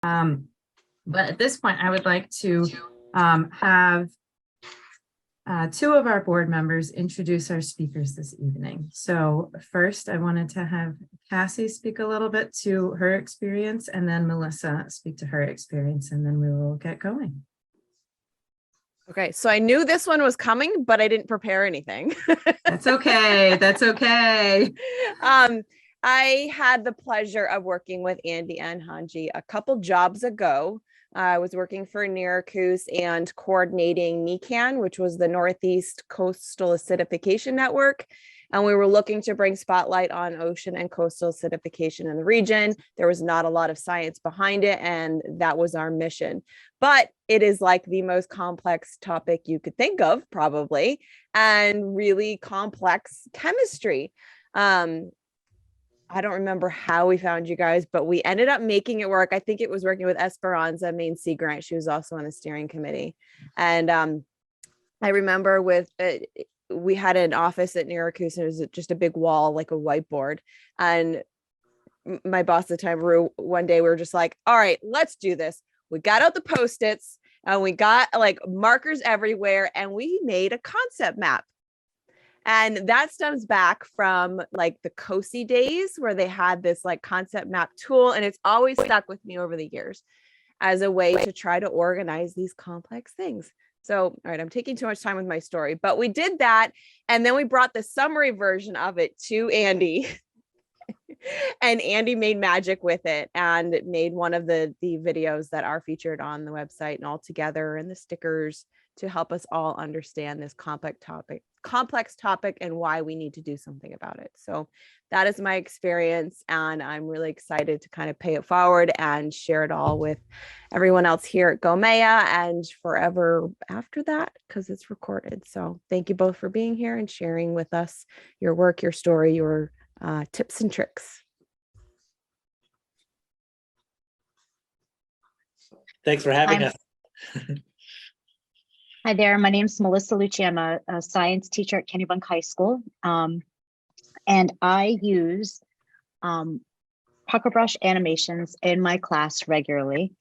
But at this point, I would like to have two of our board members introduce our speakers this evening. So first, I wanted to have Cassie speak a little bit to her experience, and then Melissa speak to her experience, and then we will get going. Okay, so I knew this one was coming, but I didn't prepare anything. That's okay. That's okay. I had the pleasure of working with Andy and Hanji a couple jobs ago. I was working for Syracuse and coordinating NECAN, which was the Northeast Coastal Acidification Network. And we were looking to bring spotlight on ocean and coastal acidification in the region. There was not a lot of science behind it, and that was our mission. But it is like the most complex topic you could think of, probably, and really complex chemistry. I don't remember how we found you guys, but we ended up making it work. I think it was working with Esperanza Main Sea Grant. She was also on the steering committee. And I remember we had an office at Syracuse, and it was just a big wall, like a whiteboard. And my boss at the time, Rue, one day we were just like, all right, let's do this. We got out the Post-its and we got like markers everywhere, and we made a concept map. And that stems back from like the COSI days where they had this like concept map tool, and it's always stuck with me over the years as a way to try to organize these complex things. So, all right, I'm taking too much time with my story, but we did that. And then we brought the summary version of it to Andy and Andy made magic with it and made one of the videos that are featured on the website and all together, and the stickers to help us all understand this complex topic and why we need to do something about it. So that is my experience, and I'm really excited to kind of pay it forward and share it all with everyone else here at GOMMEA and forever after that, because it's recorded. So thank you both for being here and sharing with us your work, your story, your tips and tricks. Thanks for having us. Hi there, my name is Melissa Lucci. I'm a science teacher at Kennebunk High School, and I use Puckerbrush animations in my class regularly.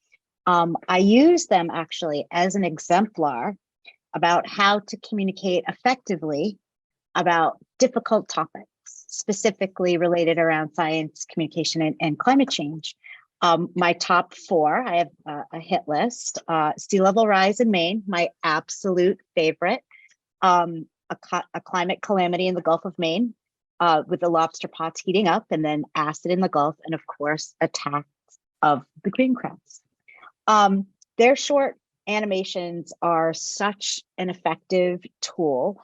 I use them actually as an exemplar about how to communicate effectively about difficult topics, specifically related around science, communication, and climate change. My top four, I have a hit list. Sea level rise in Maine, my absolute favorite. A climate calamity in the Gulf of Maine, with the lobster pots heating up, and then acid in the Gulf, and of course, attacks of the green crabs. Their short animations are such an effective tool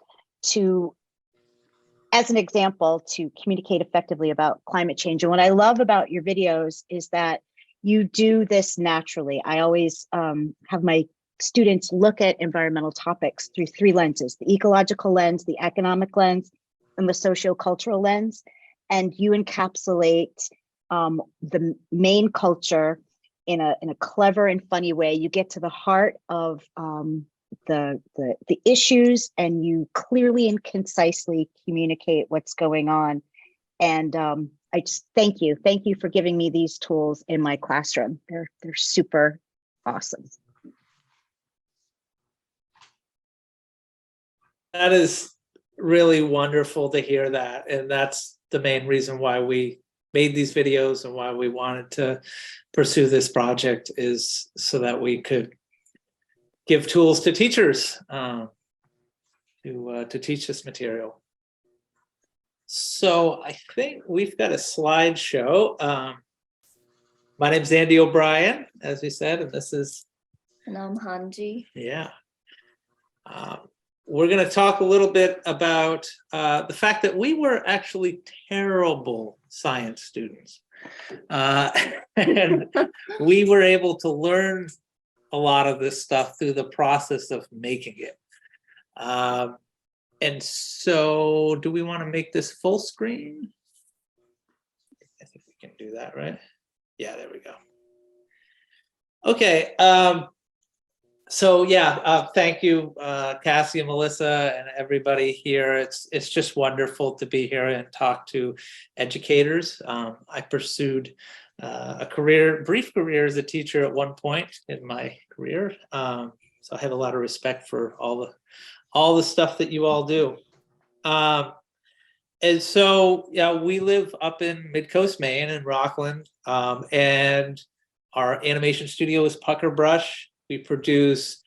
as an example, to communicate effectively about climate change. And what I love about your videos is that you do this naturally. I always have my students look at environmental topics through three lenses: the ecological lens, the economic lens, and the sociocultural lens. And you encapsulate the main culture in a clever and funny way. You get to the heart of the issues, and you clearly and concisely communicate what's going on. And I just thank you for giving me these tools in my classroom. They're super awesome. That is really wonderful to hear that, and that's the main reason why we made these videos and why we wanted to pursue this project, is so that we could give tools to teachers to teach this material. So I think we've got a slideshow. My name's Andy O'Brien, as we said, and this is... And I'm Hanji. Yeah. We're going to talk a little bit about the fact that we were actually terrible science students. And we were able to learn a lot of this stuff through the process of making it. And so do we want to make this full screen? I think we can do that, right? Yeah, there we go. Okay. So yeah, thank you, Cassie and Melissa and everybody here. It's just wonderful to be here and talk to educators. I pursued brief career as a teacher at one point in my career. So I have a lot of respect for all the stuff that you all do. And so, yeah, we live up in Mid-Coast, Maine, in Rockland, and our animation studio is Puckerbrush. We produce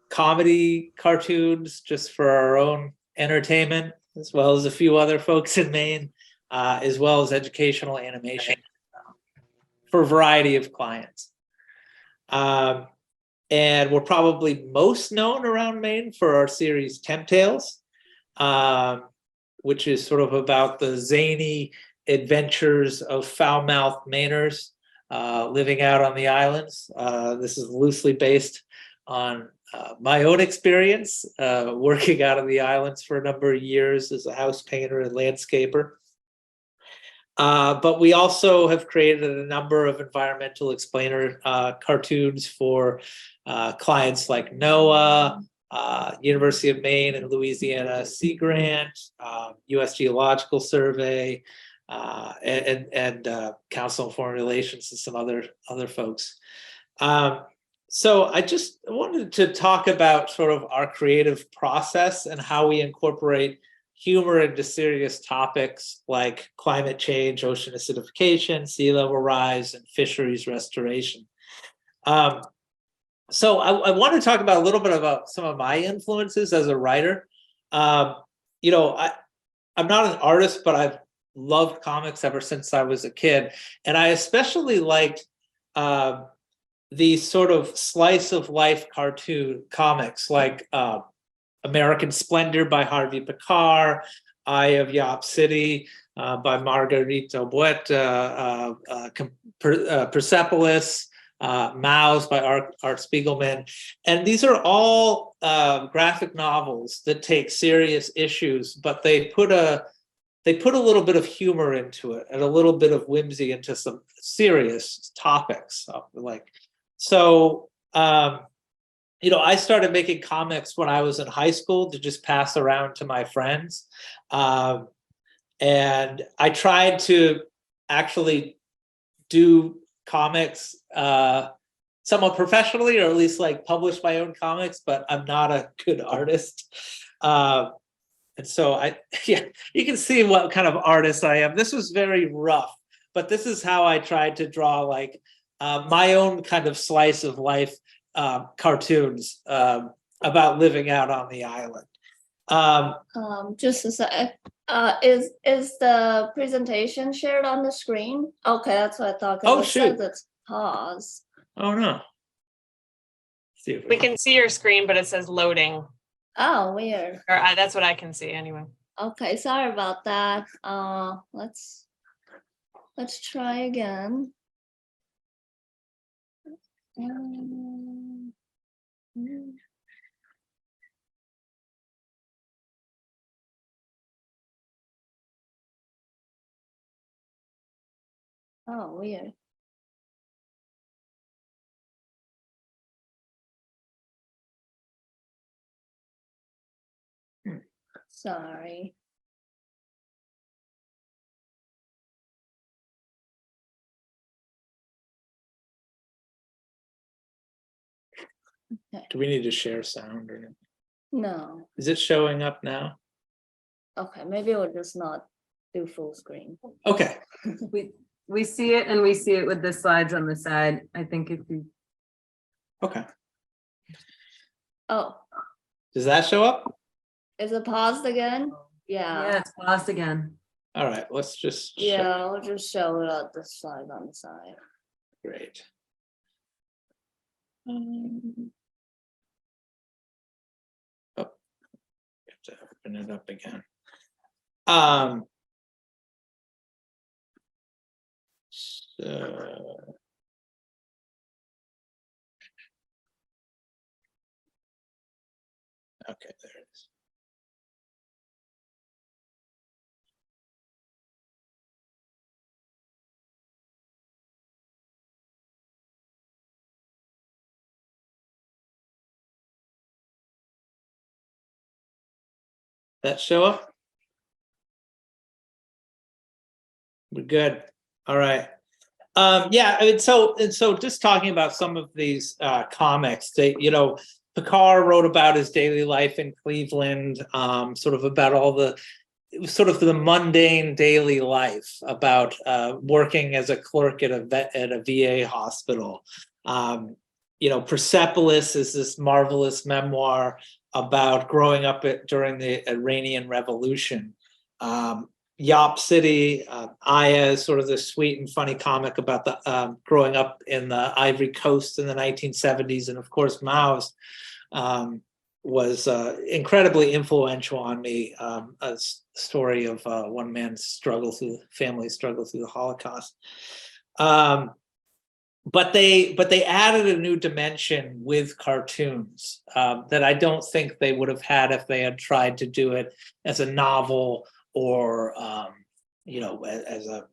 comedy cartoons just for our own entertainment, as well as a few other folks in Maine, as well as educational animation for a variety of clients. And we're probably most known around Maine for our series Temp Tales, which is sort of about the zany adventures of foul-mouthed Mainers living out on the islands. This is loosely based on my own experience working out on the islands for a number of years as a house painter and landscaper. But we also have created a number of environmental explainer cartoons for clients like NOAA, University of Maine and Louisiana Sea Grant, U.S. Geological Survey, and Council on Foreign Relations and some other folks. So I just wanted to talk about sort of our creative process and how we incorporate humor into serious topics like climate change, ocean acidification, sea level rise, and fisheries restoration. So I want to talk about a little bit about some of my influences as a writer. You know, I'm not an artist, but I've loved comics ever since I was a kid. And I especially liked these sort of slice of life cartoon comics like American Splendor by Harvey Pekar, Eye of Yop City by Margarito Boet, Persepolis, Mouse by Art Spiegelman. And these are all graphic novels that take serious issues, but they put a little bit of humor into it and a little bit of whimsy into some serious topics. You know, I started making comics when I was in high school to just pass around to my friends. And I tried to actually do comics somewhat professionally, or at least like publish my own comics, but I'm not a good artist. And so yeah, you can see what kind of artist I am. This was very rough, but this is how I tried to draw like my own kind of slice of life cartoons about living out on the island. Just a sec. Is the presentation shared on the screen? Okay, that's what I thought. 'Cause Oh, it shoot. says it's pause. Oh no. See if We can see your screen, but it says loading. Oh, weird. Or that's what I can see anyway. Okay, sorry about that. Let's try again. Oh, weird. Sorry. do we need to share sound or No. is it showing up now? Okay, maybe we'll just not do full screen. Okay. We see it, and we see it with the slides on the side. I think if you, Okay. Oh, Does that show up? is it paused again? yeah, Yeah. it's paused again. All right, let's just Yeah, I'll just show it on the slide on the side. Great. Oh, have to open it up again. So okay, there it is. That show up? We're good. All right. Yeah, I mean, so just talking about some of these comics, Picard wrote about his daily life in Cleveland, sort of about all the sort of the mundane daily life about working as a clerk at a VA hospital. Persepolis is this marvelous memoir about growing up during the Iranian Revolution. Yop City, Aya is sort of the sweet and funny comic about the growing up in the Ivory Coast in the 1970s, and of course Mao's was incredibly influential on me. A story of one man's family struggle through the Holocaust. But they added a new dimension with cartoons that I don't think they would have had if they had tried to do it as a novel or as a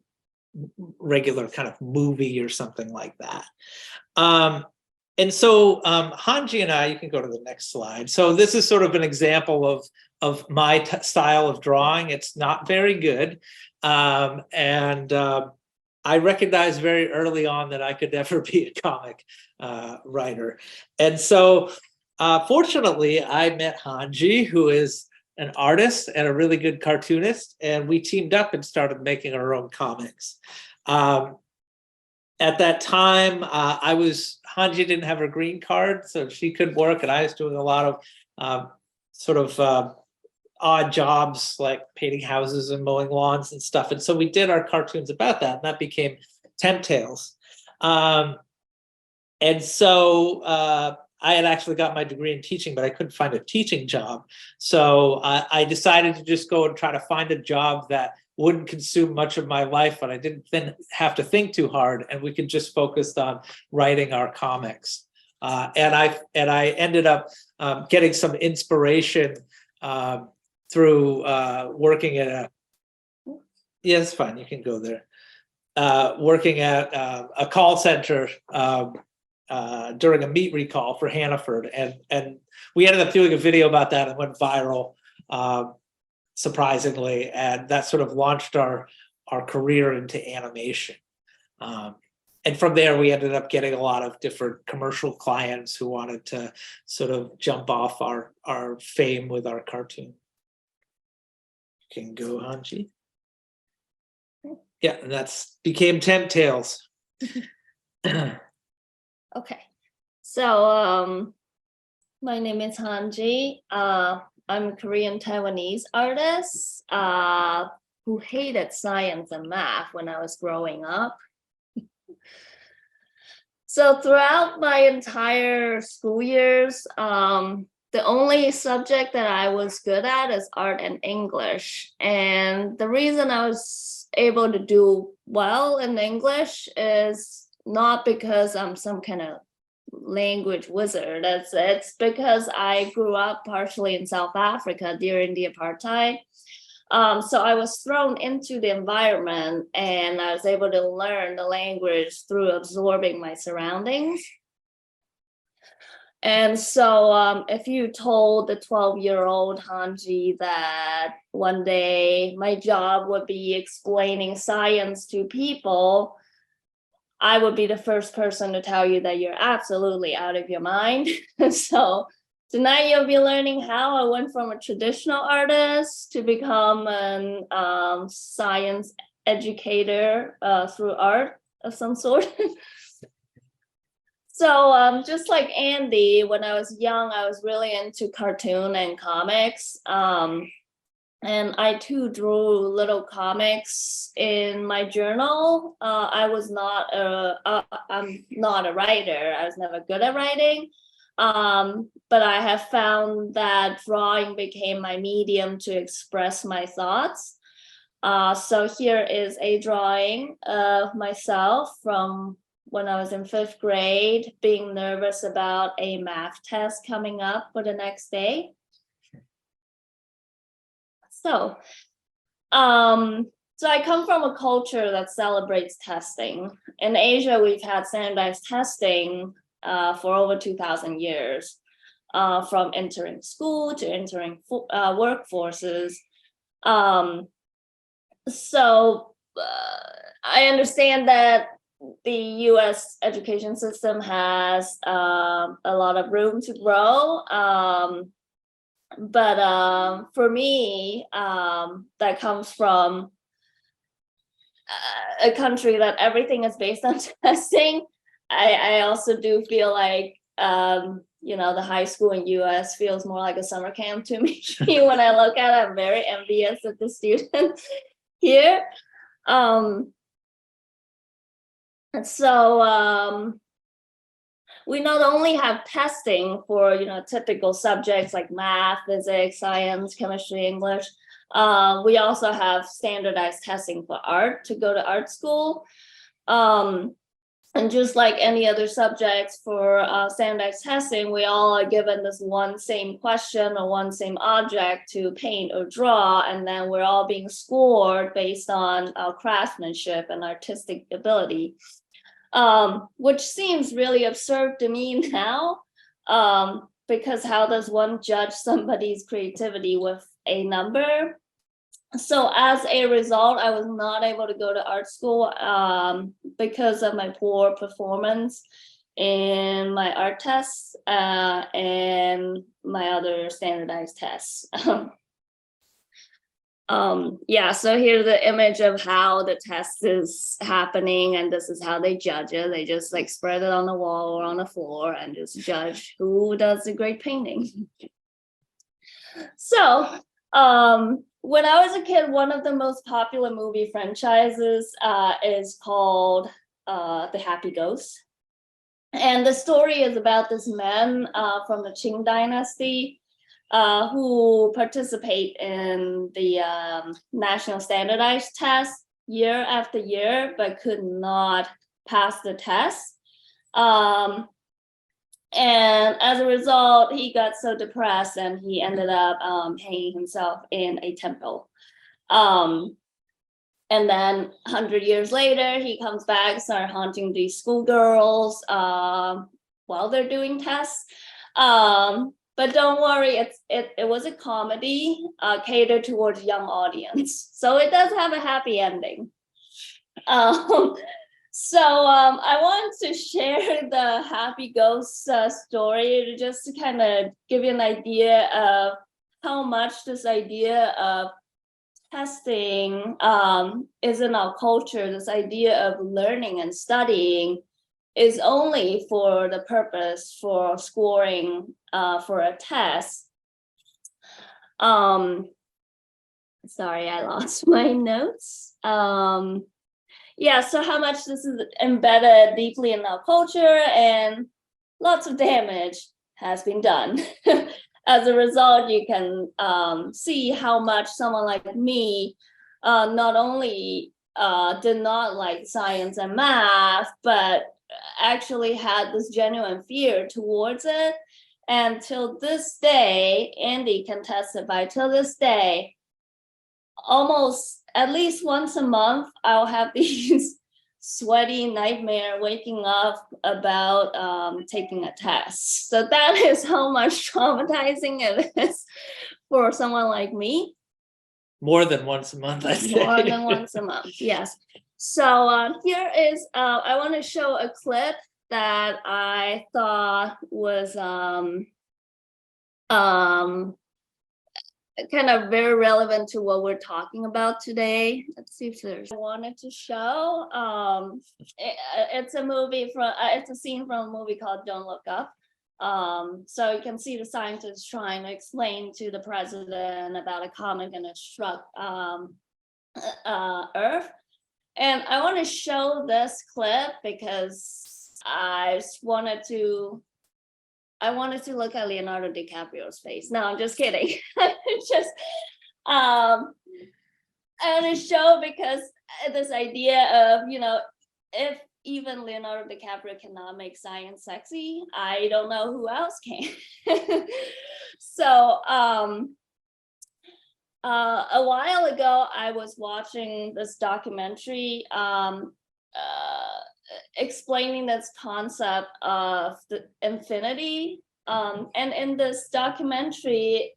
regular kind of movie or something like that. And so Hanji and I, you can go to the next slide. So this is sort of an example of my style of drawing. It's not very good. And I recognized very early on that I could never be a comic writer. And so fortunately, I met Hanji, who is an artist and a really good cartoonist, and we teamed up and started making our own comics. At that time, Hanji didn't have her green card, so she could work, and I was doing a lot of odd jobs like painting houses and mowing lawns and stuff. And so we did our cartoons about that, and that became Temp Tales. And so I had actually got my degree in teaching, but I couldn't find a teaching job. So I decided to just go and try to find a job that wouldn't consume much of my life, but I didn't have to think too hard, and we could just focus on writing our comics. And I ended up getting some inspiration through working at yeah, it's fine, you can go there. Working at a call center during a meat recall for Hannaford, and we ended up doing a video about that and went viral, surprisingly, and that sort of launched our career into animation. And from there, we ended up getting a lot of different commercial clients who wanted to sort of jump off our fame with our cartoon. You can go, Hanji. Yeah, and that's became Temp Tales. Okay, so my name is Hanji. I'm a Korean Taiwanese artist who hated science and math when I was growing up. So throughout my entire school years, the only subject that I was good at is art and English. And the reason I was able to do well in English is not because I'm some kind of language wizard. It's because I grew up partially in South Africa during the apartheid. So I was thrown into the environment, and I was able to learn the language through absorbing my surroundings. And so if you told the 12-year-old Hanji that one day my job would be explaining science to people, I would be the first person to tell you that you're absolutely out of your mind. So tonight you'll be learning how I went from a traditional artist to become a science educator through art of some sort. So just like Andy, when I was young, I was really into cartoon and comics. And I too drew little comics in my journal. I'm not a writer. I was never good at writing. But I have found that drawing became my medium to express my thoughts. So here is a drawing of myself from when I was in 5th grade, being nervous about a math test coming up for the next day. So I come from a culture that celebrates testing. In Asia, we've had standardized testing for over 2,000 years, from entering school to entering workforces. So I understand that the US education system has a lot of room to grow. But for me, that comes from a country that everything is based on testing. I also do feel like, the high school in US feels more like a summer camp to me. When I look at it, I'm very envious of the students here. So we not only have testing for, typical subjects like math, physics, science, chemistry, English, we also have standardized testing for art to go to art school. And just like any other subjects for standardized testing, we all are given this one same question or one same object to paint or draw, and then we're all being scored based on our craftsmanship and artistic ability, which seems really absurd to me now, because how does one judge somebody's creativity with a number? So as a result, I was not able to go to art school because of my poor performance in my art tests and my other standardized tests. So here's the image of how the test is happening, and this is how they judge it. They just like spread it on the wall or on the floor and just judge who does the great painting. So when I was a kid, one of the most popular movie franchises is called The Happy Ghost. And the story is about this man from the Qing dynasty who participate in the national standardized test year after year, but could not pass the test. And as a result, he got so depressed and he ended up hanging himself in a temple. And then 100 years later, he comes back, start haunting these schoolgirls while they're doing tests. But don't worry, it was a comedy catered towards young audience. So it does have a happy ending. So I wanted to share the Happy Ghost story just to kind of give you an idea of how much this idea of testing is in our culture. This idea of learning and studying is only for the purpose for scoring for a test. Sorry, I lost my notes. So how much this is embedded deeply in our culture, and lots of damage has been done. As a result, you can see how much someone like me not only did not like science and math, but actually had this genuine fear towards it. And till this day, Andy can testify, till this day, almost at least once a month, I'll have these sweaty nightmare waking up about taking a test. So that is how much traumatizing it is for someone like me. More than once a month, I say. More than once a month, yes. So here is, I want to show a clip that I thought was kind of very relevant to what we're talking about today. Let's see if there's. I wanted to show. It's a movie from. It's a scene from a movie called Don't Look Up. So you can see the scientists trying to explain to the president about a comet gonna struck Earth. And I want to show this clip because I wanted to look at Leonardo DiCaprio's face. No, I'm just kidding. Just I want to show because this idea of, if even Leonardo DiCaprio cannot make science sexy, I don't know who else can. So a while ago, I was watching this documentary explaining this concept of the infinity. And in this documentary,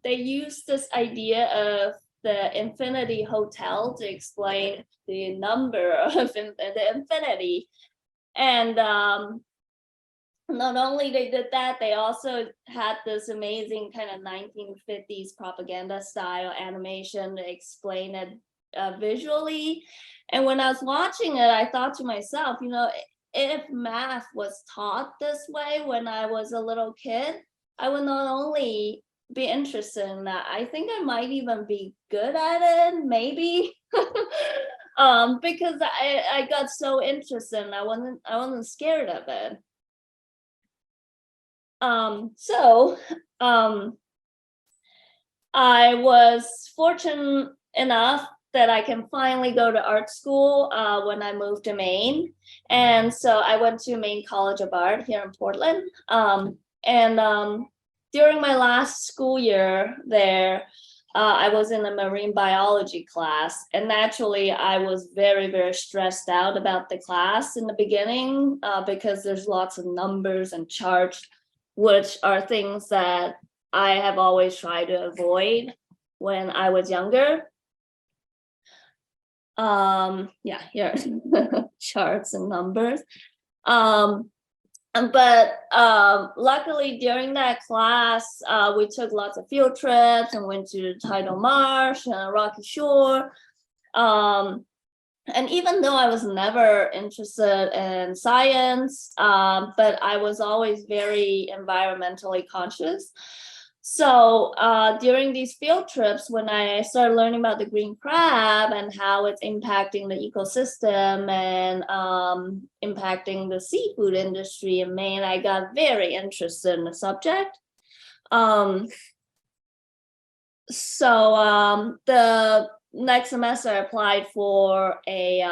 they use this idea of the infinity hotel to explain the number of the infinity. And not only they did that, they also had this amazing kind of 1950s propaganda style animation to explain it visually. And when I was watching it, I thought to myself, you know, if math was taught this way when I was a little kid, I would not only be interested in that, I think I might even be good at it, maybe. Because I got so interested and I wasn't scared of it. I was fortunate enough that I can finally go to art school when I moved to Maine. And so I went to Maine College of Art here in Portland. During my last school year there, I was in a marine biology class. And naturally, I was very, very stressed out about the class in the beginning because there's lots of numbers and charts, which are things that I have always tried to avoid when I was younger. Yeah, here charts and numbers. Luckily during that class, we took lots of field trips and went to Tidal Marsh and Rocky Shore. And even though I was never interested in science, but I was always very environmentally conscious. So during these field trips, when I started learning about the green crab and how it's impacting the ecosystem and impacting the seafood industry in Maine, I got very interested in the subject. The next semester, I applied for a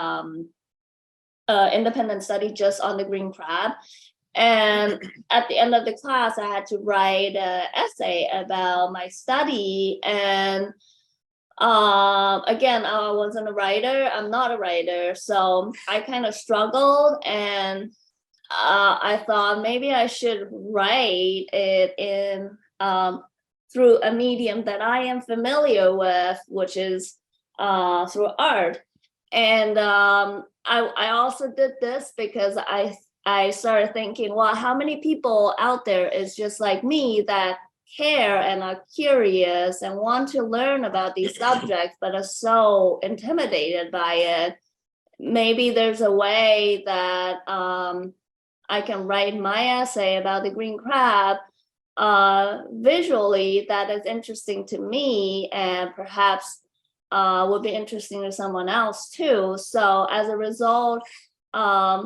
independent study just on the green crab. And at the end of the class, I had to write an essay about my study. And again, I wasn't a writer. I'm not a writer. So I kind of struggled. And I thought maybe I should write it in through a medium that I am familiar with, which is through art. And I also did this because I started thinking, well, how many people out there is just like me that care and are curious and want to learn about these subjects, but are so intimidated by it? Maybe there's a way that I can write my essay about the green crab visually that is interesting to me and perhaps would be interesting to someone else too. So as a result,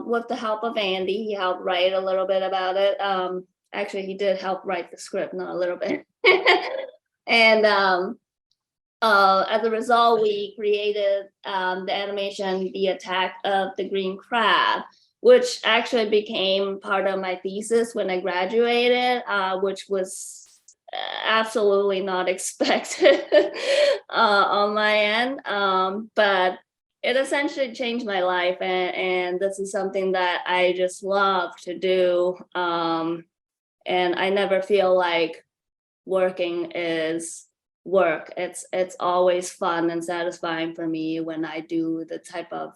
with the help of Andy, he helped write a little bit about it. Actually, he did help write the script, not a little bit. And as a result, we created the animation, The Attack of the Green Crab, which actually became part of my thesis when I graduated, which was absolutely not expected on my end. But it essentially changed my life, and this is something that I just love to do. And I never feel like working is work. It's always fun and satisfying for me when I do the type of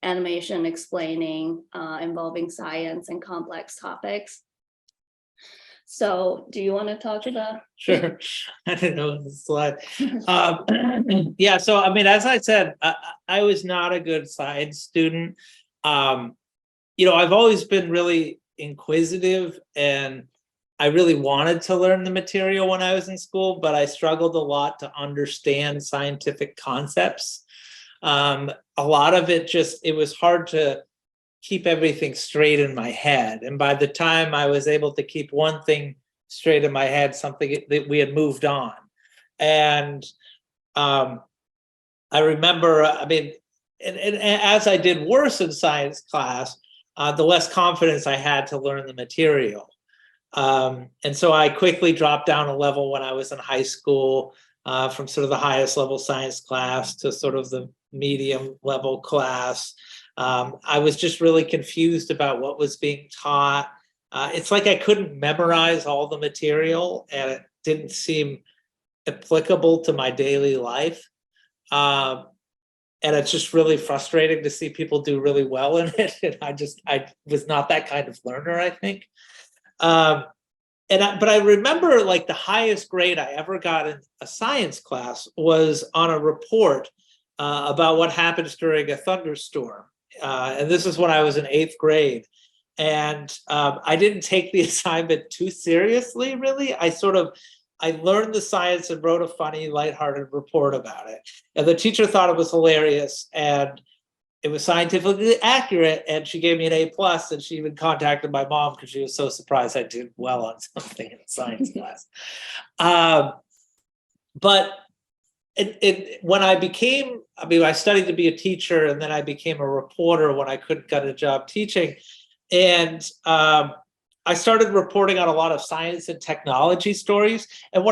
animation explaining involving science and complex topics. So do you want to talk about? Sure. I didn't know it was a slide. Yeah, so I mean, as I said, I was not a good science student. I've always been really inquisitive, and I really wanted to learn the material when I was in school, but I struggled a lot to understand scientific concepts. A lot of it it was hard to keep everything straight in my head. And by the time I was able to keep one thing straight in my head, something that we had moved on. And I remember, and as I did worse in science class, the less confidence I had to learn the material. And so I quickly dropped down a level when I was in high school, from sort of the highest level science class to sort of the medium level class. I was just really confused about what was being taught. It's like I couldn't memorize all the material, and it didn't seem applicable to my daily life. And it's just really frustrating to see people do really well in it. And I was not that kind of learner, I think. But I remember like the highest grade I ever got in a science class was on a report about what happens during a thunderstorm. And this is when I was in 8th grade. And I didn't take the assignment too seriously, really. I learned the science and wrote a funny, lighthearted report about it. And the teacher thought it was hilarious and it was scientifically accurate. And she gave me an A+, and she even contacted my mom because she was so surprised I did well on something in science class. But when I studied to be a teacher, and then I became a reporter when I couldn't get a job teaching. And I started reporting on a lot of science and technology stories, and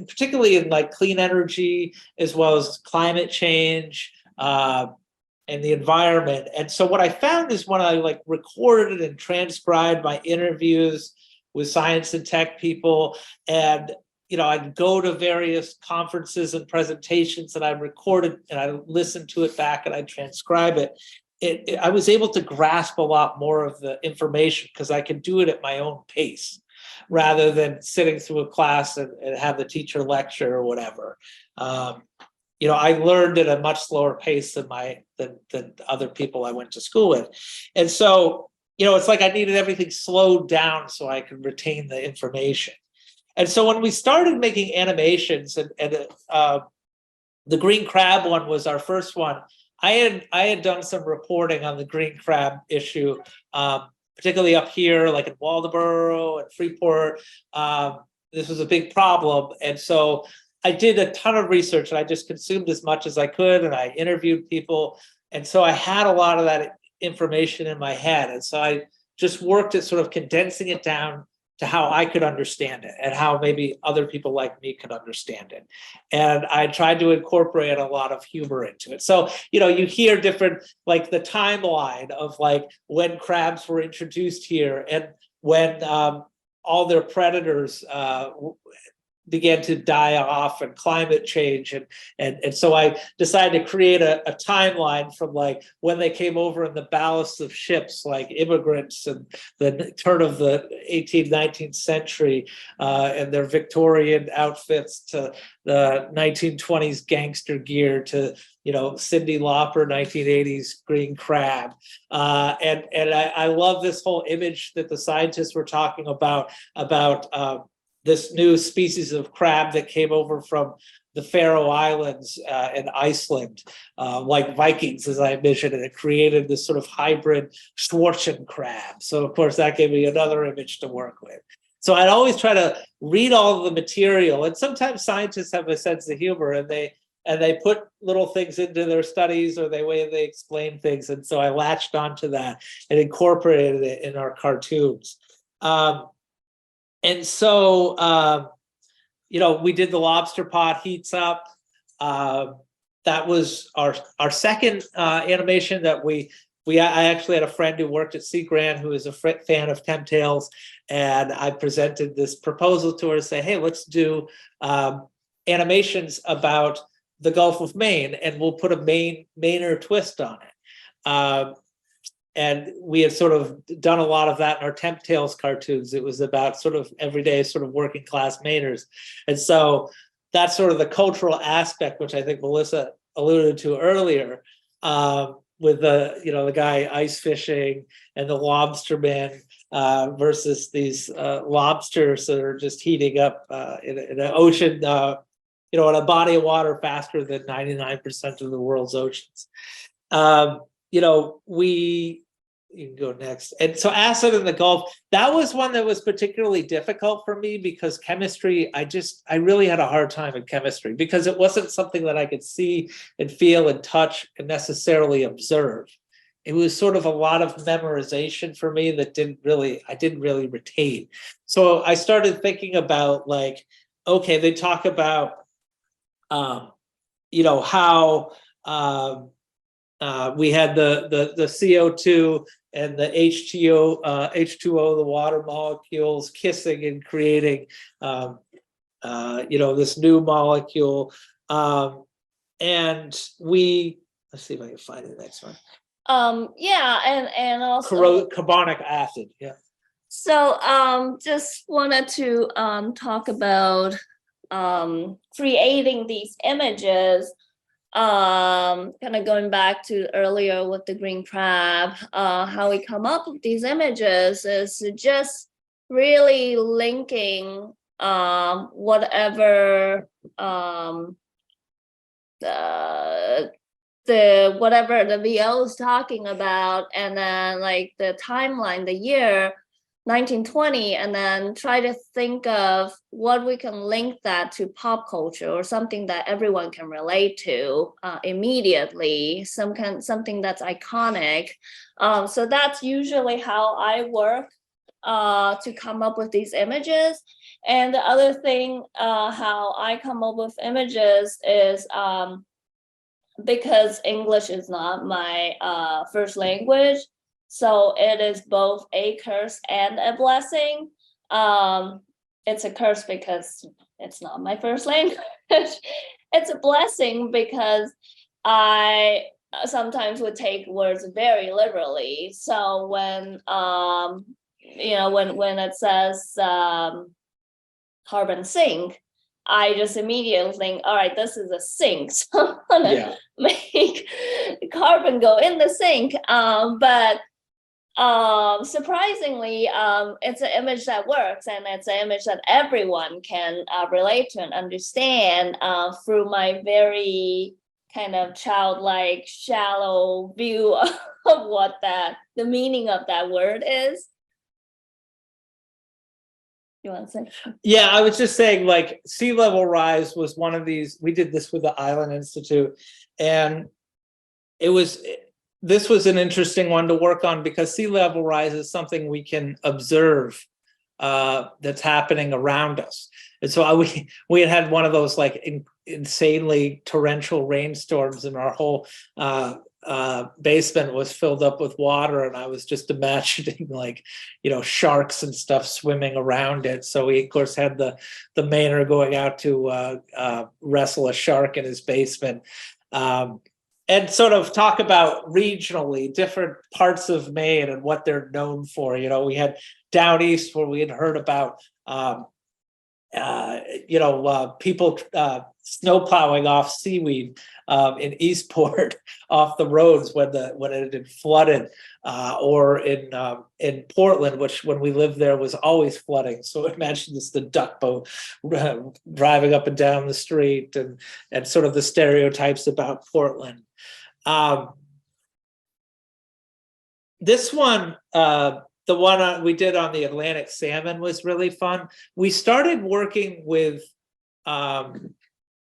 particularly in like clean energy, as well as climate change and the environment. And so what I found is when I like recorded and transcribed my interviews with science and tech people, and I'd go to various conferences and presentations, and I recorded and I listened to it back and I transcribe it. I was able to grasp a lot more of the information because I could do it at my own pace rather than sitting through a class and have the teacher lecture or whatever. I learned at a much slower pace than other people I went to school with. And so, it's like I needed everything slowed down so I could retain the information. And so when we started making animations, and the green crab one was our first one, I had done some reporting on the green crab issue, particularly up here, like in Waldoboro and Freeport. This was a big problem. And so I did a ton of research, and I just consumed as much as I could, and I interviewed people. And so I had a lot of that information in my head. And so I just worked at sort of condensing it down to how I could understand it and how maybe other people like me could understand it. And I tried to incorporate a lot of humor into it. So, you hear different, like the timeline of like when crabs were introduced here and when all their predators began to die off, and climate change. And so I decided to create a timeline from like when they came over in the ballasts of ships, like immigrants and the turn of the 18th, 19th century, and their Victorian outfits, to the 1920s gangster gear, to Cyndi Lauper 1980s green crab. And I love this whole image that the scientists were talking about this new species of crab that came over from the Faroe Islands and Iceland, like Vikings, as I mentioned, and it created this sort of hybrid Schwarzen crab. So of course that gave me another image to work with. So I'd always try to read all of the material, and sometimes scientists have a sense of humor, and they put little things into their studies or the way they explain things. And so I latched onto that and incorporated it in our cartoons. And so, we did the lobster pot heats up. That was our second animation that I actually had a friend who worked at Sea Grant who is a fan of Chemtrails, and I presented this proposal to her to say, hey, let's do animations about the Gulf of Maine, and we'll put a Mainer twist on it. And we had sort of done a lot of that in our Temp Tales cartoons. It was about sort of everyday sort of working class Mainers. And so that's sort of the cultural aspect, which I think Melissa alluded to earlier, with the guy ice fishing and the lobsterman versus these lobsters that are just heating up in an ocean, in a body of water faster than 99% of the world's oceans. You can go next. And so acid in the Gulf, that was one that was particularly difficult for me because chemistry, I really had a hard time in chemistry because it wasn't something that I could see and feel and touch and necessarily observe. It was sort of a lot of memorization for me that I didn't really retain. So I started thinking about like, okay, they talk about, how we had the CO2 and the H2O, the water molecules kissing and creating this new molecule. And let's see if I can find the next one. Yeah, and also Carbonic acid. Yeah. so just wanted to talk about creating these images. Kind of going back to earlier with the green crab, how we come up with these images is just really linking whatever the whatever the VO is talking about, and then like the timeline, the year 1920, and then try to think of what we can link that to pop culture or something that everyone can relate to immediately, something that's iconic. So that's usually how I work to come up with these images. And the other thing, how I come up with images is because English is not my first language, so it is both a curse and a blessing. It's a curse because it's not my first language. It's a blessing because I sometimes would take words very literally. So when when it says carbon sink, I just immediately think, all right, this is a sink. So I'm gonna make carbon go in the sink. But surprisingly, it's an image that works, and it's an image that everyone can relate to and understand through my very kind of childlike, shallow view of what the meaning of that word is. You want to say? Yeah, I was just saying, like, sea level rise was one of these. We did this with the Island Institute, and this was an interesting one to work on because sea level rise is something we can observe that's happening around us. And so we had one of those like insanely torrential rainstorms, and our whole basement was filled up with water, and I was just imagining like, sharks and stuff swimming around it. So we of course had the Mainer going out to wrestle a shark in his basement. And sort of talk about regionally different parts of Maine and what they're known for. We had down east where we had heard about people snow plowing off seaweed in Eastport off the roads when it had flooded, or in Portland, which when we lived there was always flooding. So imagine this, the duck boat driving up and down the street, and sort of the stereotypes about Portland. This one, the one we did on the Atlantic salmon, was really fun. We started working with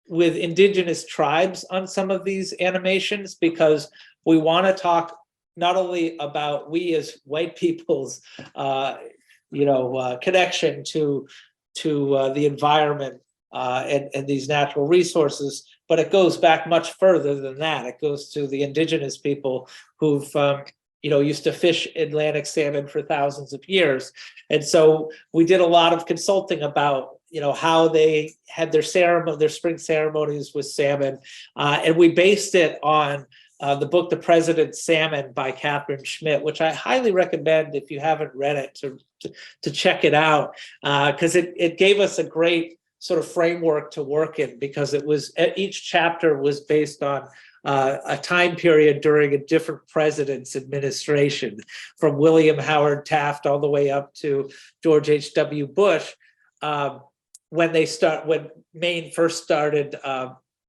indigenous tribes on some of these animations because we want to talk not only about we as white people's connection to the environment and these natural resources, but it goes back much further than that. It goes to the indigenous people who've used to fish Atlantic salmon for thousands of years. And so we did a lot of consulting about how they had their spring ceremonies with salmon, and we based it on the book The President's Salmon by Catherine Schmidt, which I highly recommend if you haven't read it to check it out, because it gave us a great sort of framework to work in, because each chapter was based on a time period during a different president's administration, from William Howard Taft all the way up to George H.W. Bush, when Maine first started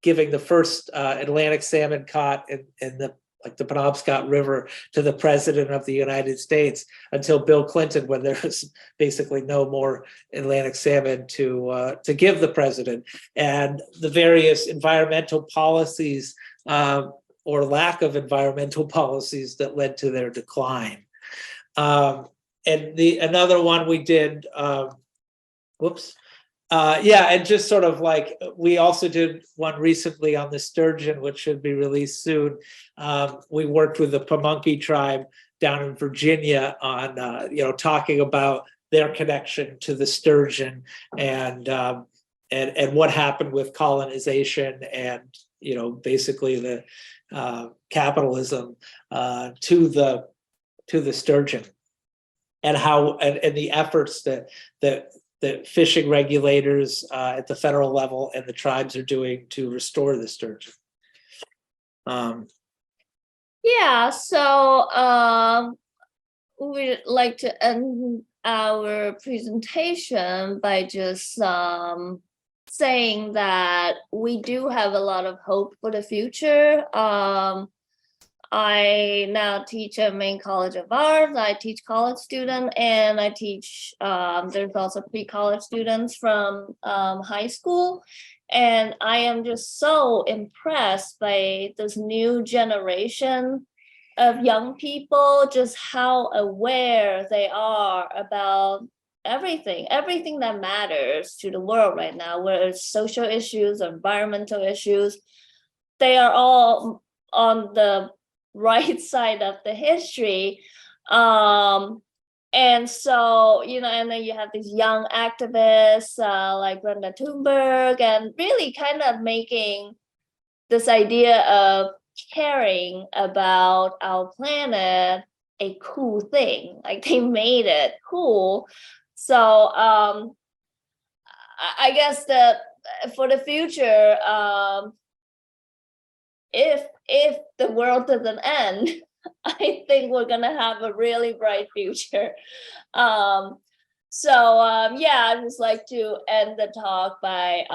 giving the first Atlantic salmon caught in the Penobscot River to the president of the United States, until Bill Clinton, when there was basically no more Atlantic salmon to give the president, and the various environmental policies or lack of environmental policies that led to their decline. And another one we did, and just sort of like, we also did one recently on the sturgeon, which should be released soon. We worked with the Pamunkey tribe down in Virginia on, talking about their connection to the sturgeon, and and what happened with colonization and, you know, basically the capitalism to the sturgeon, and how and the efforts that fishing regulators at the federal level and the tribes are doing to restore the sturgeon. Yeah, so we'd like to end our presentation by just saying that we do have a lot of hope for the future. I now teach at Maine College of Arts. I teach college students, and I teach, there's also pre-college students from high school. And I am just so impressed by this new generation of young people, just how aware they are about everything that matters to the world right now, whether it's social issues or environmental issues. They are all on the right side of the history. And so, you know, and then you have these young activists like Greta Thunberg, and really kind of making this idea of caring about our planet a cool thing. Like, they made it cool. So I guess that for the future, if the world doesn't end, I think we're gonna have a really bright future. Yeah, I'd just like to end the talk by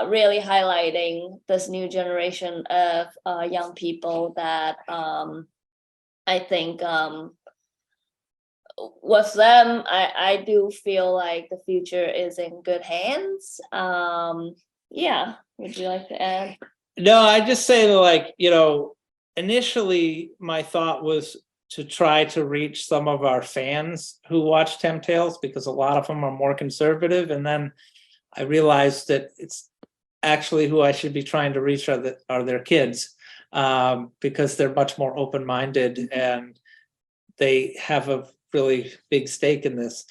really highlighting this new generation of young people that I think with them, I do feel like the future is in good hands. Yeah, would you like to add? No, I just say that, like, you know, initially my thought was to try to reach some of our fans who watch Tales, because a lot of them are more conservative, and then I realized that it's actually who I should be trying to reach are their kids, because they're much more open-minded and they have a really big stake in this.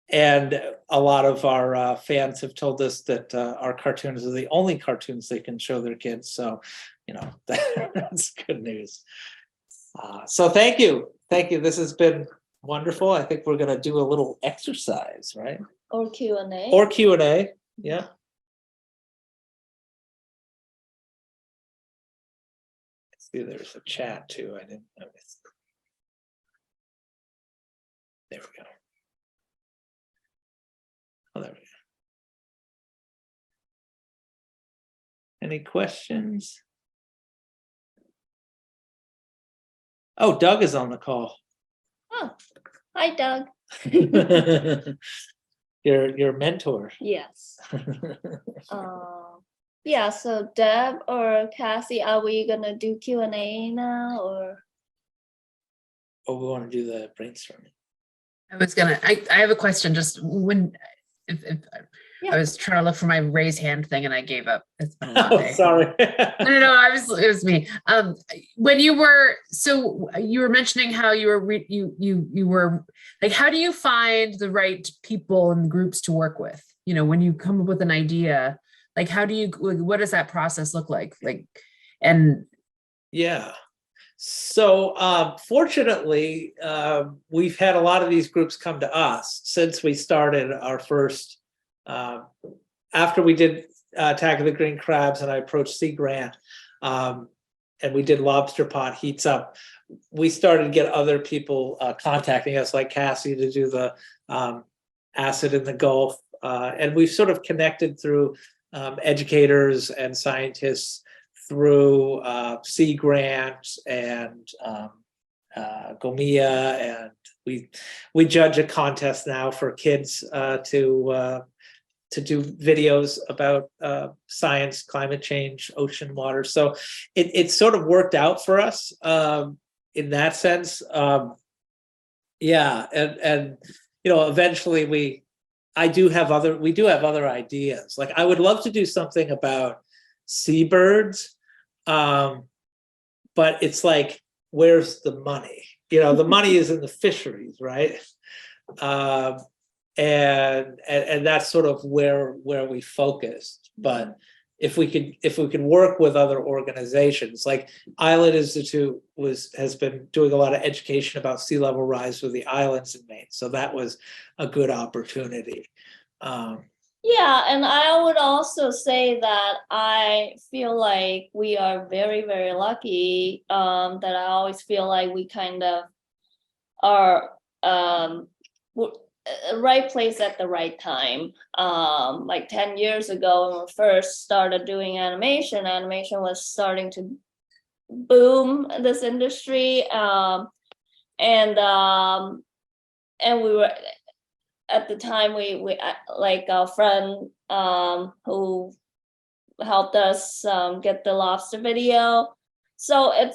And a lot of our fans have told us that our cartoons are the only cartoons they can show their kids. So, you know, that's good news. So thank you. Thank you. This has been wonderful. I think we're going to do a little exercise, right? Or Q&A. Or Q&A. Yeah. See, there's a chat too. I didn't notice. There we go. Oh, there we go. Any questions? Oh, Doug is on the call. Oh, hi, Doug. Your mentor. Yes. Yeah, so Deb or Cassie, are we gonna do Q&A now, or? Oh, we want to do the brainstorming. I have a question. Just when, if Yeah. I was trying to look for my raise hand thing and I gave up. It's been a long day. Sorry. No, it was me. When you were mentioning how you were like, how do you find the right people and groups to work with? You know, when you come up with an idea, like, what does that process look like? Like, and Yeah. So fortunately, we've had a lot of these groups come to us since we started our first, after we did Attack of the Green Crabs and I approached Sea Grant, and we did Lobster Pot Heats Up. We started to get other people contacting us, like Cassie, to do the Acid in the Gulf. And we've sort of connected through educators and scientists through Sea Grant and GOMMEA, and we judge a contest now for kids to do videos about science, climate change, ocean water. So it sort of worked out for us in that sense. Yeah, and you know, eventually we do have other ideas. Like, I would love to do something about seabirds, but it's like, where's the money? You know, the money is in the fisheries, right? and that's sort of where we focused. But if we could work with other organizations, like Island Institute has been doing a lot of education about sea level rise with the islands in Maine, so that was a good opportunity. Yeah, and I would also say that I feel like we are very, very lucky, that I always feel like we kind of are right place at the right time. Like 10 years ago when we first started doing animation was starting to boom in this industry. And we were, at the time, we like our friend who helped us get the lobster video. So it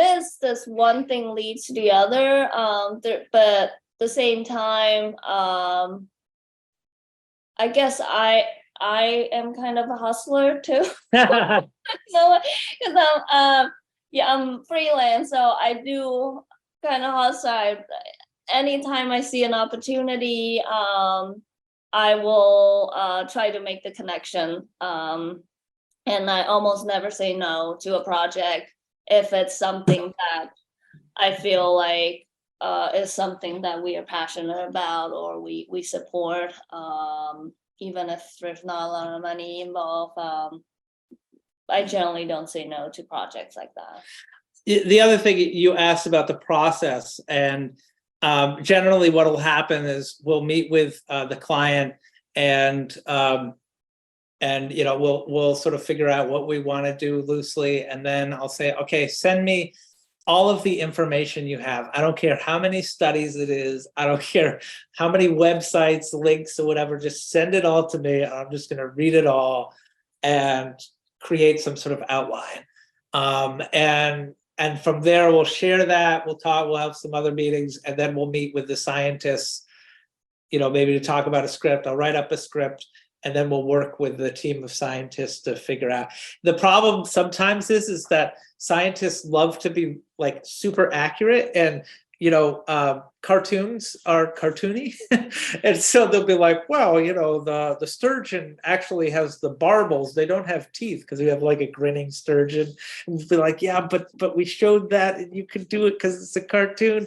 is this one thing leads to the other, but at the same time, I guess I am kind of a hustler too. So, because I'm freelance, so I do kind of hustle. Anytime I see an opportunity, I will try to make the connection. And I almost never say no to a project if it's something that I feel like is something that we are passionate about or we support, even if there's not a lot of money involved. I generally don't say no to projects like that. The other thing you asked about the process, and generally what will happen is we'll meet with the client and we'll sort of figure out what we want to do loosely, and then I'll say, okay, send me all of the information you have. I don't care how many studies it is. I don't care how many websites, links, or whatever. Just send it all to me. I'm just going to read it all and create some sort of outline. And from there, we'll share that. We'll talk. We'll have some other meetings, and then we'll meet with the scientists. Maybe to talk about a script. I'll write up a script, and then we'll work with the team of scientists to figure out. The problem sometimes is that scientists love to be like super accurate, and cartoons are cartoony. And so they'll be like, well, the sturgeon actually has the barbels, they don't have teeth, because we have like a grinning sturgeon. And we'll be like, yeah, but we showed that, and you can do it because it's a cartoon.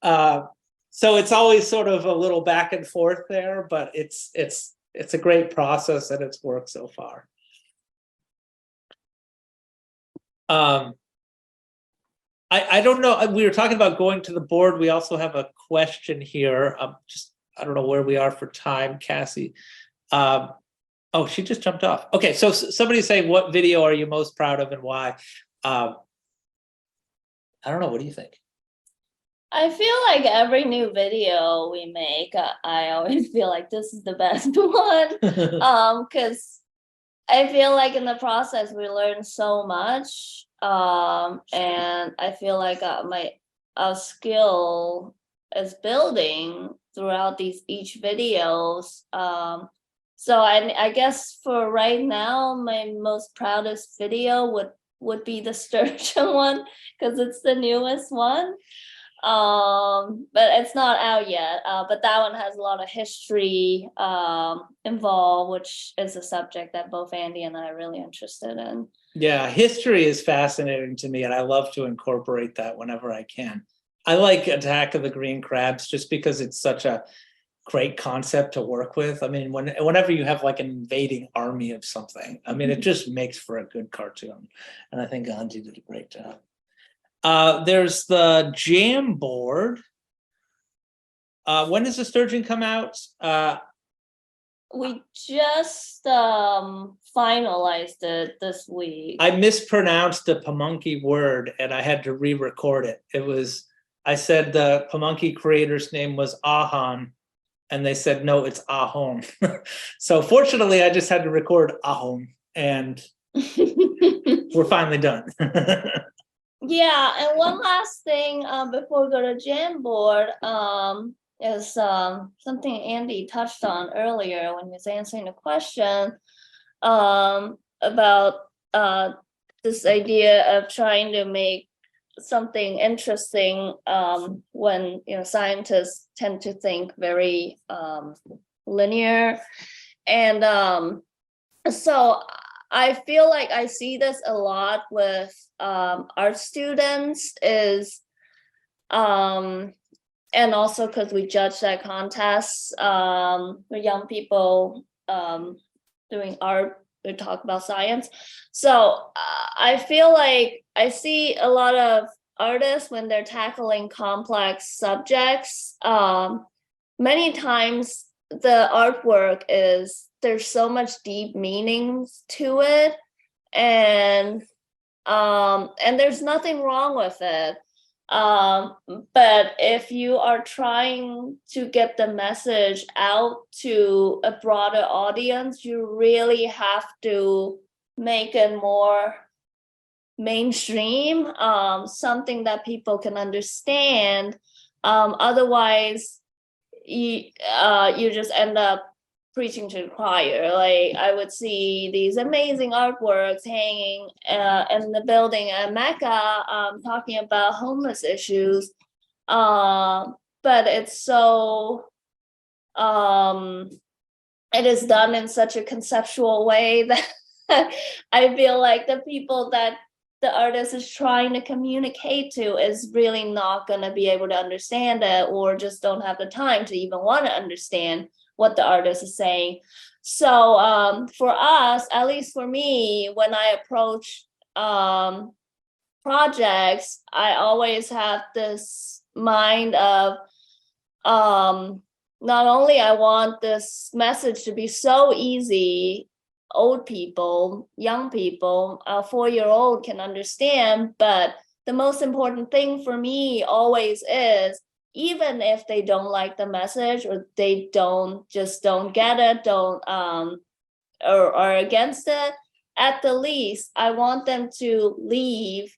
So it's always sort of a little back and forth there, but it's a great process, and it's worked so far. I don't know. We were talking about going to the board. We also have a question here. I don't know where we are for time, Cassie. Oh, she just jumped off. Okay, so somebody's saying, what video are you most proud of and why? I don't know. What do you think? I feel like every new video we make, I always feel like this is the best one. Because I feel like in the process we learn so much, and I feel like our skill is building throughout each videos. So I guess for right now, my most proudest video would be the sturgeon one, because it's the newest one. But it's not out yet, but that one has a lot of history involved, which is a subject that both Andy and I are really interested in. Yeah, history is fascinating to me, and I love to incorporate that whenever I can. I like Attack of the Green Crabs just because it's such a great concept to work with. I mean, whenever you have like an invading army of something, I mean, it just makes for a good cartoon, and I think Hanji did a great job. There's the jam board. When does the sturgeon come out? We just finalized it this week. I mispronounced the Pamunkey word, and I had to re-record it. I said the Pamunkey creator's name was Ahon, and they said, no, it's Ahon. So fortunately, I just had to record Ahon, and we're finally done. Yeah, and one last thing before we go to Jamboard is something Andy touched on earlier when he was answering the question about this idea of trying to make something interesting when scientists tend to think very linear, and so I feel like I see this a lot with art students is and also because we judge that contests with young people doing art, we talk about science. So I feel like I see a lot of artists when they're tackling complex subjects. Many times the artwork there's so much deep meanings to it, and there's nothing wrong with it. But if you are trying to get the message out to a broader audience, you really have to make it more mainstream, something that people can understand. Otherwise, you just end up preaching to the choir. Like I would see these amazing artworks hanging in the building at Mecca, talking about homeless issues, but it's so it is done in such a conceptual way that I feel like the people that the artist is trying to communicate to is really not going to be able to understand it, or just don't have the time to even want to understand what the artist is saying. So for us, at least for me, when I approach projects, I always have this mind of not only I want this message to be so easy, old people, young people, a 4-year-old can understand, but the most important thing for me always is, even if they don't like the message, or they don't get it, or are against it, at the least I want them to leave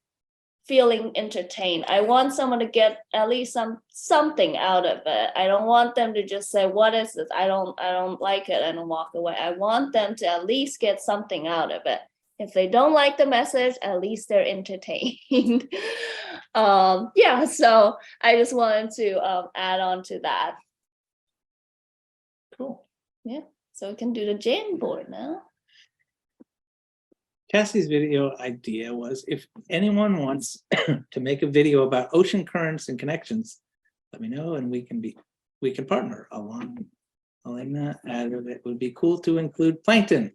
feeling entertained. I want someone to get at least something out of it. I don't want them to just say, what is this? I don't like it, and walk away. I want them to at least get something out of it. If they don't like the message, at least they're entertained. Yeah, so I just wanted to add on to that. Cool. Yeah, so we can do the Jamboard now. Cassie's video idea was, if anyone wants to make a video about ocean currents and connections, let me know and we can partner along. Elena added it would be cool to include plankton.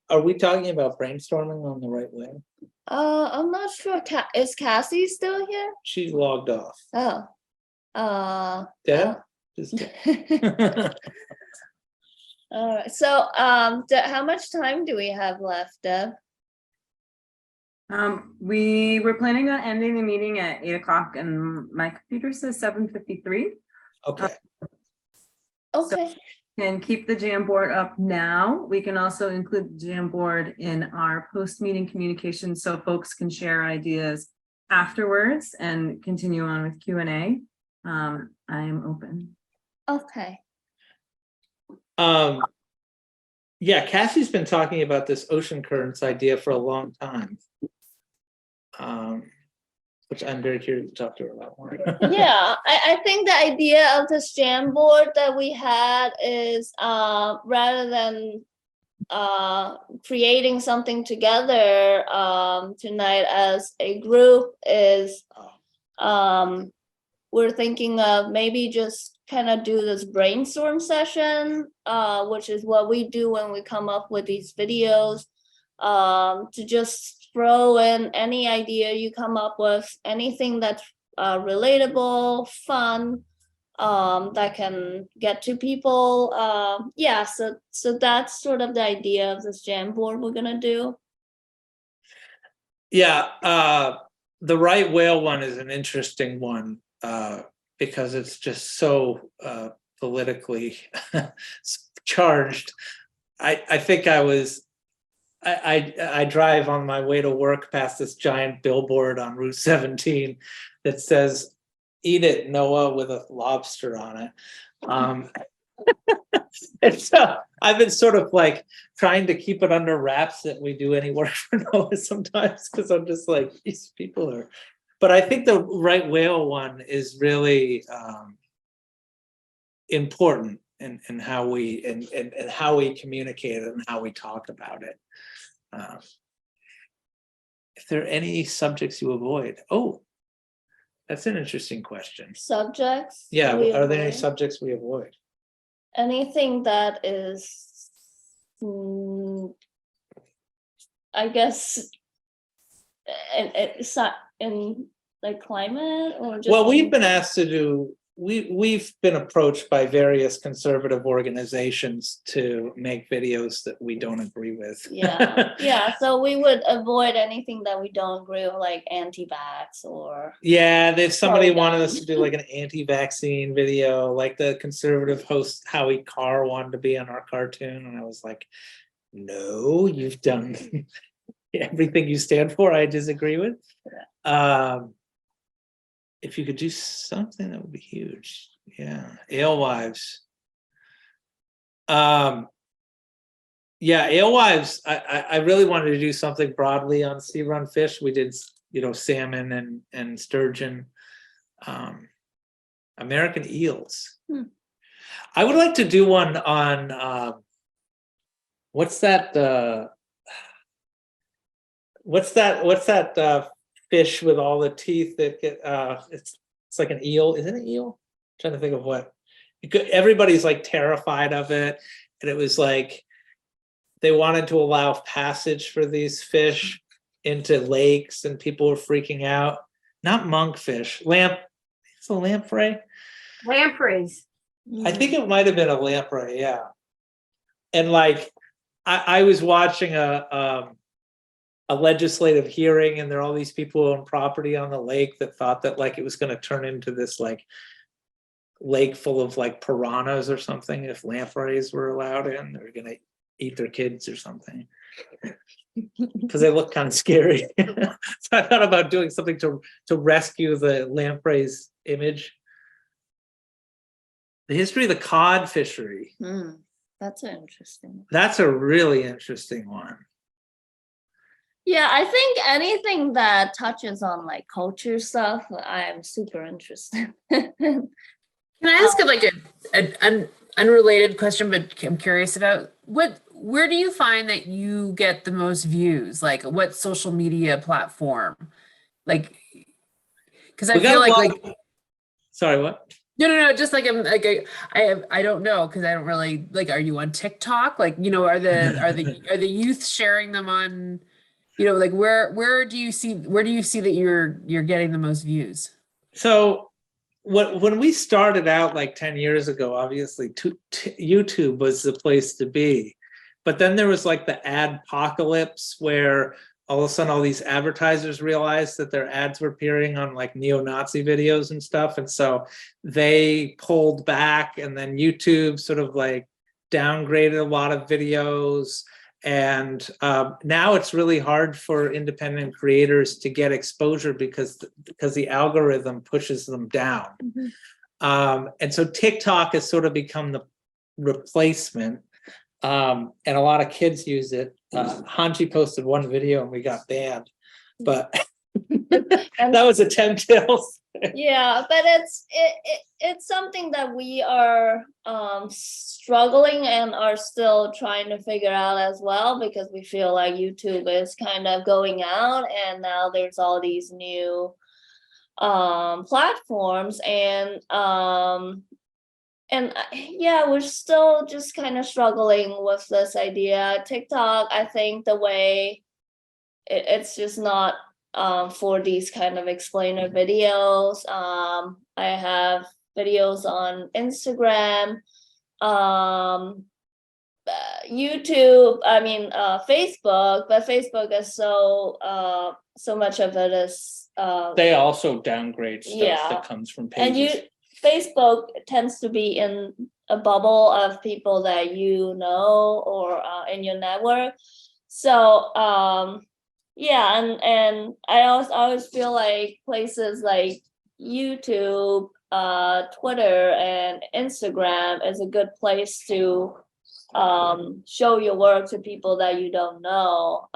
Are we talking about brainstorming on the right way? I'm not sure. Is Cassie still here? She's logged off. Oh. Deb? Just kidding. All right. So how much time do we have left, Deb? We were planning on ending the meeting at 8 o'clock, and my computer says 7:53. Okay. Okay. Can keep the Jamboard up now. We can also include the Jamboard in our post-meeting communication, so folks can share ideas afterwards and continue on with Q&A. I am open. Okay. Yeah, Cassie's been talking about this ocean currents idea for a long time, which I'm very curious to talk to her about more. Yeah, I think the idea of this Jamboard that we had is rather than creating something together tonight as a group, is we're thinking of maybe just kind of do this brainstorm session, which is what we do when we come up with these videos, to just throw in any idea you come up with, anything that's relatable, fun, that can get to people. Yeah, so that's sort of the idea of this Jamboard we're gonna do. Yeah, the right whale one is an interesting one, because it's just so politically charged. I think I drive on my way to work past this giant billboard on Route 17 that says, "Eat it, Noah," with a lobster on it. And so I've been sort of like trying to keep it under wraps that we do any work for Noah sometimes, because I'm just like, these people are, but I think the right whale one is really important in how we and how we communicate it and how we talk about it. If there are any subjects you avoid, oh, that's an interesting question. Subjects. Yeah, we are there any avoid? subjects we avoid? Anything that is, I guess, it's not in like climate or just. Well, we've been asked to do, we've been approached by various conservative organizations to make videos that we don't agree with. Yeah, yeah. So we would avoid anything that we don't agree with, like anti-vax or. Yeah, there's somebody wanted Pro-gun. us to do like an anti-vaccine video, like the conservative host Howie Carr wanted to be on our cartoon, and I was like, no, you've done everything you stand for, I disagree with. If you could do something, that would be huge. Yeah, alewives. Yeah, alewives. I really wanted to do something broadly on sea run fish. We did, salmon and sturgeon. American eels. I would like to do one on what's that? What's that fish with all the teeth that get? It's like an eel. Is it an eel? I'm trying to think of what. Everybody's like terrified of it, and it was like they wanted to allow passage for these fish into lakes, and people were freaking out. Not monkfish, it's a lamprey. Lampreys. I think it might have been a lamprey, yeah. And like, I was watching a legislative hearing, and there are all these people who own property on the lake that thought that like it was going to turn into this like lake full of like piranhas or something if lampreys were allowed in. They were going to eat their kids or something because they look kind of scary. So I thought about doing something to rescue the lamprey's image. The history of the cod fishery. That's interesting. That's a really interesting one. Yeah, I think anything that touches on like culture stuff, I am super interested. Can I ask like an unrelated question, but I'm curious about where do you find that you get the most views? Like what social media platform? Like, because I feel like sorry, what? No. Just like I don't know because I don't really like. Are you on TikTok? Like, are the youth sharing them on? Like where do you see that you're getting the most views? So when we started out like 10 years ago, obviously YouTube was the place to be. But then there was like the adpocalypse where all of a sudden all these advertisers realized that their ads were appearing on like neo-Nazi videos and stuff. And so they pulled back, and then YouTube sort of like downgraded a lot of videos. And now it's really hard for independent creators to get exposure because the algorithm pushes them down. And so TikTok has sort of become the replacement. And a lot of kids use it. Hanji posted one video and we got banned, but that was a 10 tails. Yeah, but it's something that we are struggling and are still trying to figure out as well, because we feel like YouTube is kind of going out, and now there's all these new platforms, and yeah, we're still just kind of struggling with this idea. TikTok, I think the way it's just not for these kind of explainer videos. I have videos on Instagram, YouTube, Facebook, but Facebook is so much of it is They also downgrade stuff Yeah. that comes from and pages. Facebook tends to be in a bubble of people that you know or in your network. So yeah, and I always feel like places like YouTube Twitter and Instagram is a good place to show your work to people that you don't know.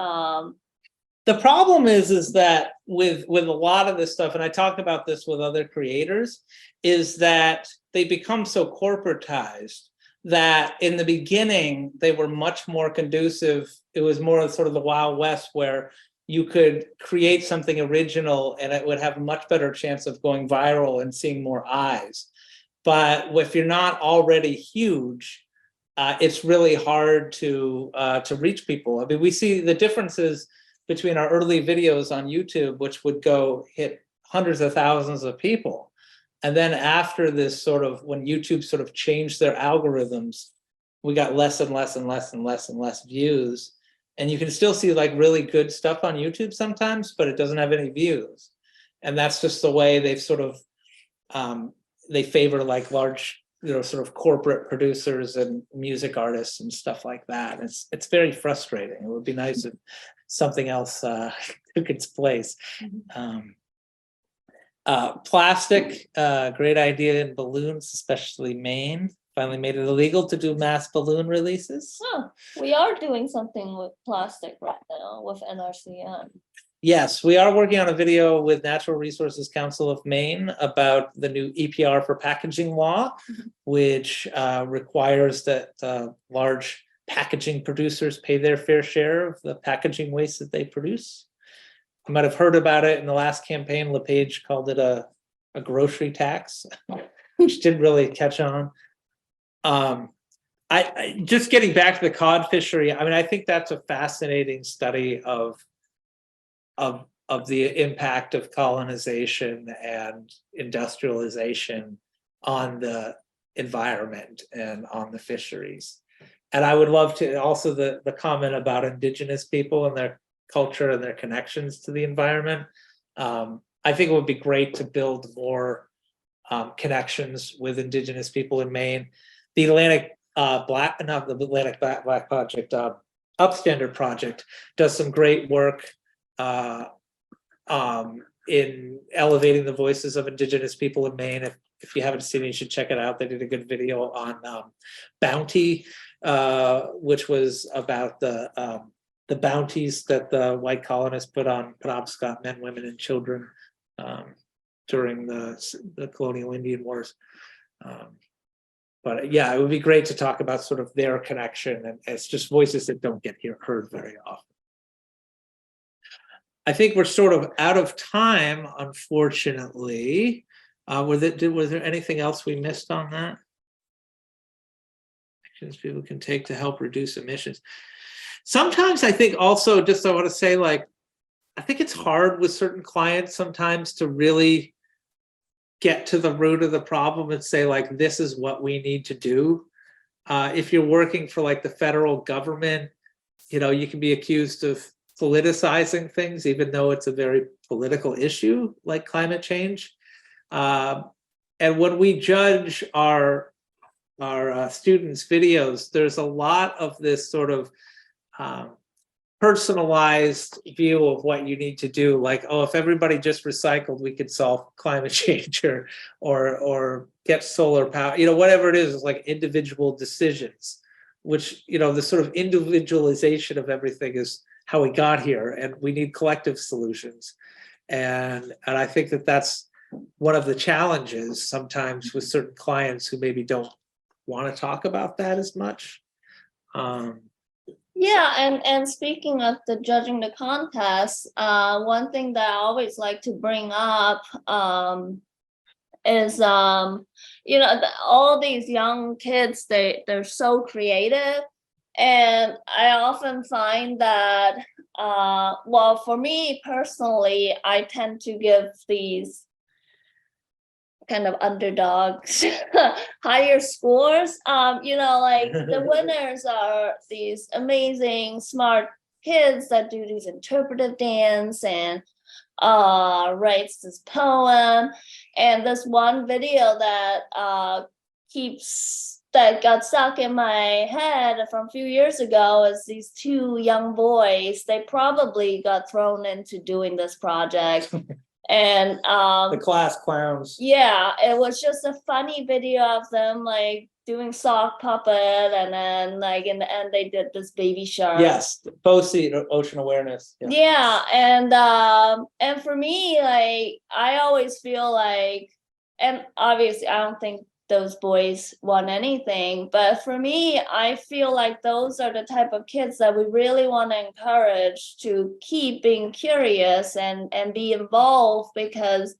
The problem is that with a lot of this stuff, and I talked about this with other creators, is that they become so corporatized that in the beginning they were much more conducive. It was more sort of the Wild West where you could create something original and it would have a much better chance of going viral and seeing more eyes. But if you're not already huge, it's really hard to reach people. I mean, we see the differences between our early videos on YouTube, which would go hit hundreds of thousands of people. And then after this sort of, when YouTube sort of changed their algorithms, we got less and less and less and less and less views. And you can still see like really good stuff on YouTube sometimes, but it doesn't have any views. And that's just the way they've sort of, they favor like large, sort of corporate producers and music artists and stuff like that. It's very frustrating. It would be nice if something else took its place. Plastic, great idea in balloons, especially Maine. Finally made it illegal to do mass balloon releases. Oh, we are doing something with plastic right now with NRCN. Yes, we are working on a video with Natural Resources Council of Maine about the new EPR for packaging law, which requires that large packaging producers pay their fair share of the packaging waste that they produce. You might have heard about it in the last campaign. LePage called it a grocery tax, which didn't really catch on. I just getting back to the cod fishery, I mean, I think that's a fascinating study of the impact of colonization and industrialization on the environment and on the fisheries. And I would love to also the comment about indigenous people and their culture and their connections to the environment. I think it would be great to build more connections with indigenous people in Maine. The Atlantic Black Project, Upstander Project does some great work in elevating the voices of indigenous people in Maine. If you haven't seen it, you should check it out. They did a good video on bounty, which was about the bounties that the white colonists put on Penobscot men, women, and children during the colonial Indian Wars. But yeah, it would be great to talk about sort of their connection, and it's just voices that don't get heard very often. I think we're sort of out of time, unfortunately. Was there anything else we missed on that? Actions people can take to help reduce emissions. Sometimes I think also, just I want to say, like, I think it's hard with certain clients sometimes to really get to the root of the problem and say, like, this is what we need to do. If you're working for like the federal government, you can be accused of politicizing things, even though it's a very political issue like climate change. And when we judge our students' videos, there's a lot of this sort of personalized view of what you need to do. Like, oh, if everybody just recycled, we could solve climate change, or get solar power, whatever it is like individual decisions, which, the sort of individualization of everything is how we got here, and we need collective solutions. And I think that that's one of the challenges sometimes with certain clients who maybe don't want to talk about that as much. Yeah, and speaking of the judging the contest, one thing that I always like to bring up is all these young kids, they're so creative. And I often find that, well, for me personally, I tend to give these kind of underdogs higher scores. Like the winners are these amazing, smart kids that do these interpretive dance and writes this poem. And this one video that that got stuck in my head from a few years ago is these two young boys. They probably got thrown into doing this project And The class clowns. yeah, it was just a funny video of them like doing sock puppet, and then like in the end they did this baby shark. Yes, both see ocean awareness. Yeah, and for me, like I always feel like, and obviously I don't think those boys won anything, but for me, I feel like those are the type of kids that we really want to encourage to keep being curious and be involved, because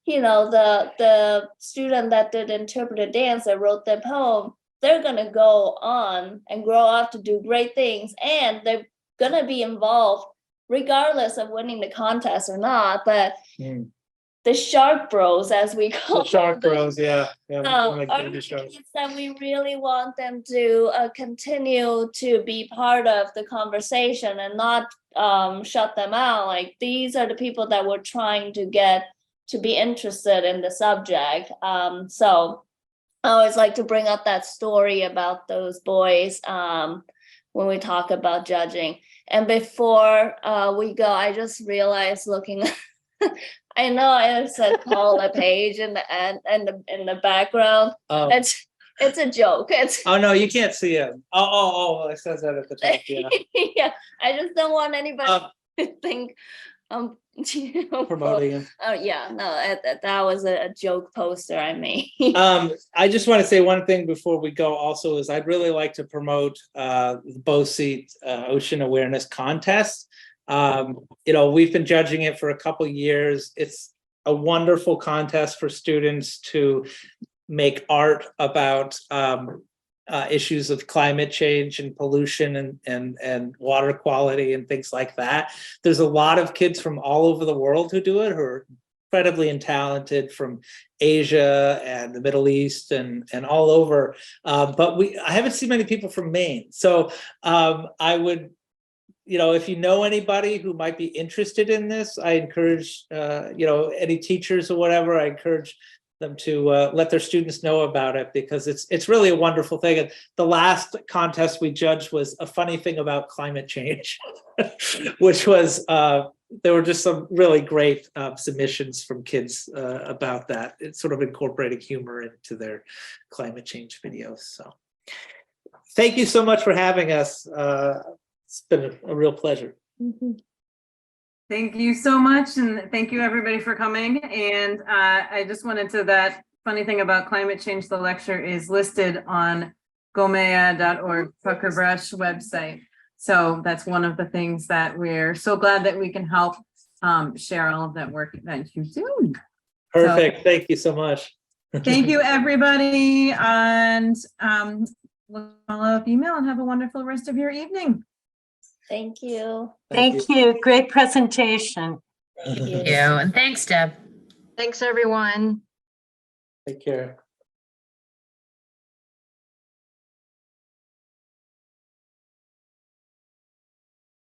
the student that did interpretive dance that wrote the poem, they're gonna go on and grow up to do great things, and they're gonna be involved regardless of winning the contest or not. But the shark bros, as we call The shark them, bros, yeah. are Like the sharks. kids that we really want them to continue to be part of the conversation and not shut them out. Like these are the people that we're trying to get to be interested in the subject. So I always like to bring up that story about those boys when we talk about judging. And before we go, I just realized looking I know it said Paul LePage in the end and in the background. Oh. It's a joke. It's Oh no, you can't see him. Oh, it says that at the top. Yeah. yeah. I just don't want anybody to think Promoting him. Oh yeah, no, that was a joke poster I made. I just want to say one thing before we go. Also, is I'd really like to promote the BOCEAT Ocean Awareness Contest. We've been judging it for a couple years. It's a wonderful contest for students to make art about issues of climate change and pollution and water quality and things like that. There's a lot of kids from all over the world who do it, who are incredibly talented, from Asia and the Middle East and all over. But I haven't seen many people from Maine. So I would, if you know anybody who might be interested in this, I encourage, any teachers or whatever, I encourage them to let their students know about it, because it's really a wonderful thing. And the last contest we judged was a funny thing about climate change, which was, there were just some really great submissions from kids about that. It's sort of incorporating humor into their climate change videos. So thank you so much for having us. It's been a real pleasure. Thank you so much, and thank you everybody for coming. And I just wanted to, that funny thing about climate change, the lecture is listed on GOMMEA.org Puckerbrush website. So that's one of the things that we're so glad that we can help share all of that work that you do. Perfect. Thank you so much. Thank you, everybody. And we'll follow up email and have a wonderful rest of your evening. Thank you. Thank you. Great presentation. Thank you. And thanks, Deb. Thanks, everyone. Take care.